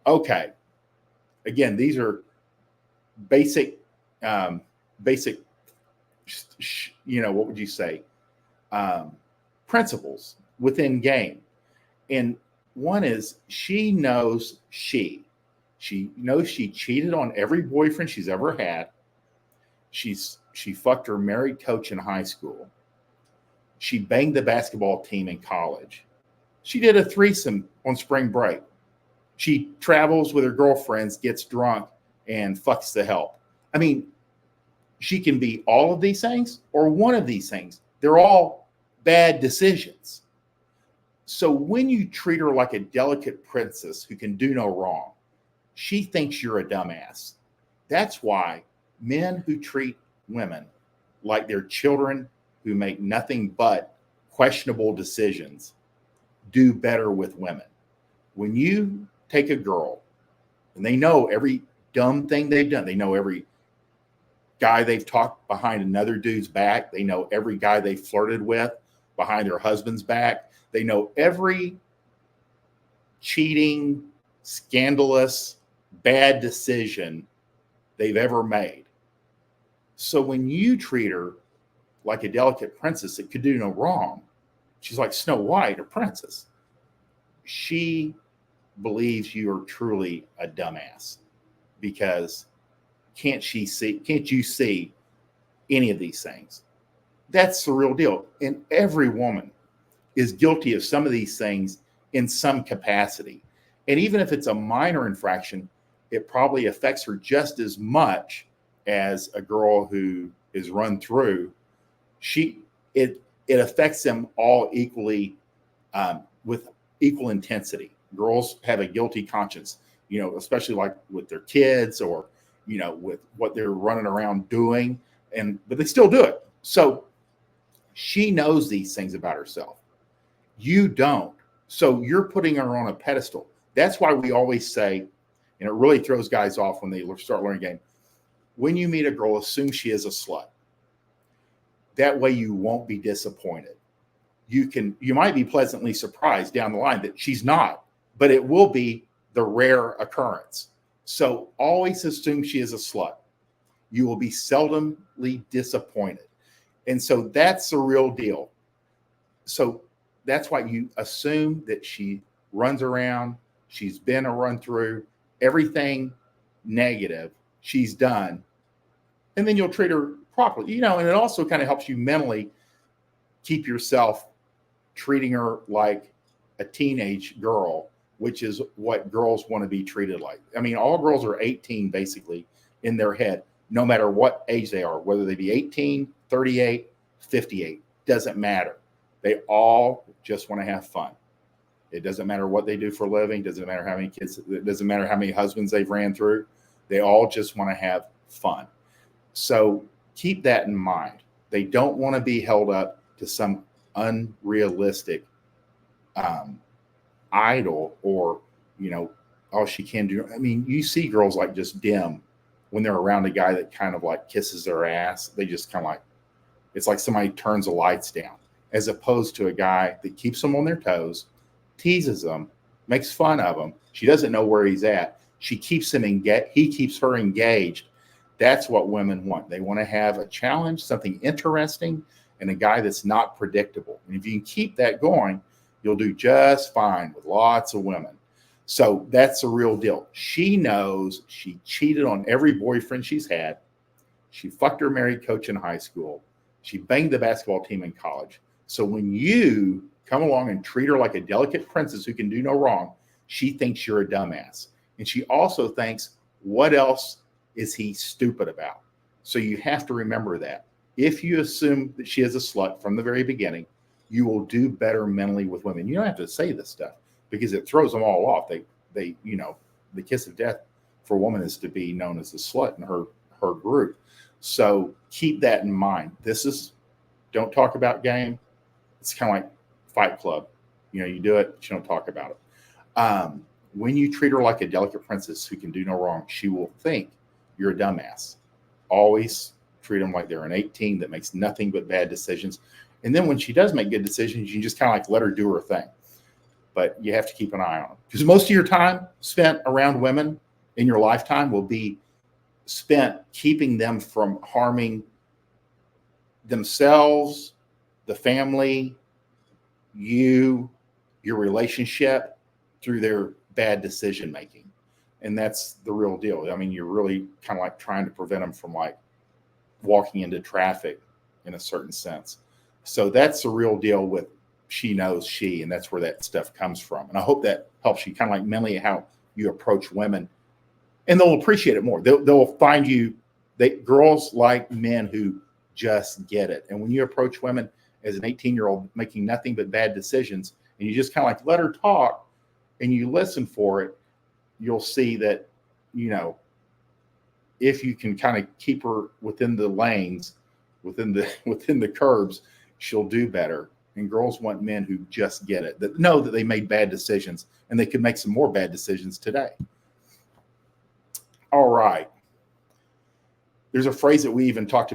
Okay. Again, these are basic, basic, what would you say? Principles within game. And one is she knows she knows she cheated on every boyfriend she's ever had. She fucked her married coach in high school. She banged the basketball team in college. She did a threesome on spring break. She travels with her girlfriends, gets drunk, and fucks the help. I mean, she can be all of these things or one of these things. They're all bad decisions. So when you treat her like a delicate princess who can do no wrong, she thinks you're a dumbass. That's why men who treat women like they're children who make nothing but questionable decisions do better with women. When you take a girl and they know every dumb thing they've done, they know every guy they've talked behind another dude's back, they know every guy they flirted with behind their husband's back, they know every cheating, scandalous, bad decision they've ever made. So when you treat her like a delicate princess that could do no wrong, she's like Snow White, a princess. She believes you are truly a dumbass because can't you see any of these things? That's the real deal. And every woman is guilty of some of these things in some capacity. And even if it's a minor infraction, it probably affects her just as much as a girl who is run through. It affects them all equally, with equal intensity. Girls have a guilty conscience, especially like with their kids or, with what they're running around doing, but they still do it. So she knows these things about herself. You don't. So you're putting her on a pedestal. That's why we always say, and it really throws guys off when they start learning game, when you meet a girl, assume she is a slut. That way you won't be disappointed. You might be pleasantly surprised down the line that she's not, but it will be the rare occurrence. So always assume she is a slut. You will be seldomly disappointed. And so that's the real deal. So that's why you assume that she runs around, she's been a run through, everything negative she's done, and then you'll treat her properly. And it also kind of helps you mentally keep yourself treating her like a teenage girl, which is what girls want to be treated like. I mean, all girls are 18 basically in their head, no matter what age they are, whether they be 18, 38, 58, doesn't matter. They all just want to have fun. It doesn't matter what they do for a living. Doesn't matter how many kids. It doesn't matter how many husbands they've ran through. They all just want to have fun. So keep that in mind. They don't want to be held up to some unrealistic idol or, all she can do. I mean, you see girls like just dim when they're around a guy that kind of like kisses their ass. They just kind of like, it's like somebody turns the lights down, as opposed to a guy that keeps them on their toes, teases them, makes fun of them. She doesn't know where he's at. She keeps him engaged. He keeps her engaged. That's what women want. They want to have a challenge, something interesting, and a guy that's not predictable. And if you can keep that going, you'll do just fine with lots of women. So that's the real deal. She knows she cheated on every boyfriend she's had. She fucked her married coach in high school. She banged the basketball team in college. So when you come along and treat her like a delicate princess who can do no wrong, she thinks you're a dumbass. And she also thinks, what else is he stupid about? So you have to remember that. If you assume that she is a slut from the very beginning, you will do better mentally with women. You don't have to say this stuff because it throws them all off. They the kiss of death for a woman is to be known as a slut in her group. So keep that in mind. Don't talk about game. It's kind of like Fight Club. You do it, but you don't talk about it. When you treat her like a delicate princess who can do no wrong, she will think you're a dumbass. Always treat them like they're an 18 that makes nothing but bad decisions. And then when she does make good decisions, you just kind of like let her do her thing. but you have to keep an eye on them, because most of your time spent around women in your lifetime will be spent keeping them from harming themselves, the family, you, your relationship, through their bad decision making. And that's the real deal. I mean, you're really kind of like trying to prevent them from like walking into traffic in a certain sense. So that's the real deal with She Knows She, and that's where that stuff comes from. And I hope that helps you kind of like mentally how you approach women, and they'll appreciate it more. They'll find you, girls like men who just get it. And when you approach women as an 18-year-old making nothing but bad decisions, and you just kind of like let her talk and you listen for it, you'll see that, you know, if you can kind of keep her within the lanes, within the curbs, she'll do better. And girls want men who just get it, that know that they made bad decisions and they could make some more bad decisions today. All right. There's a phrase that we even talked about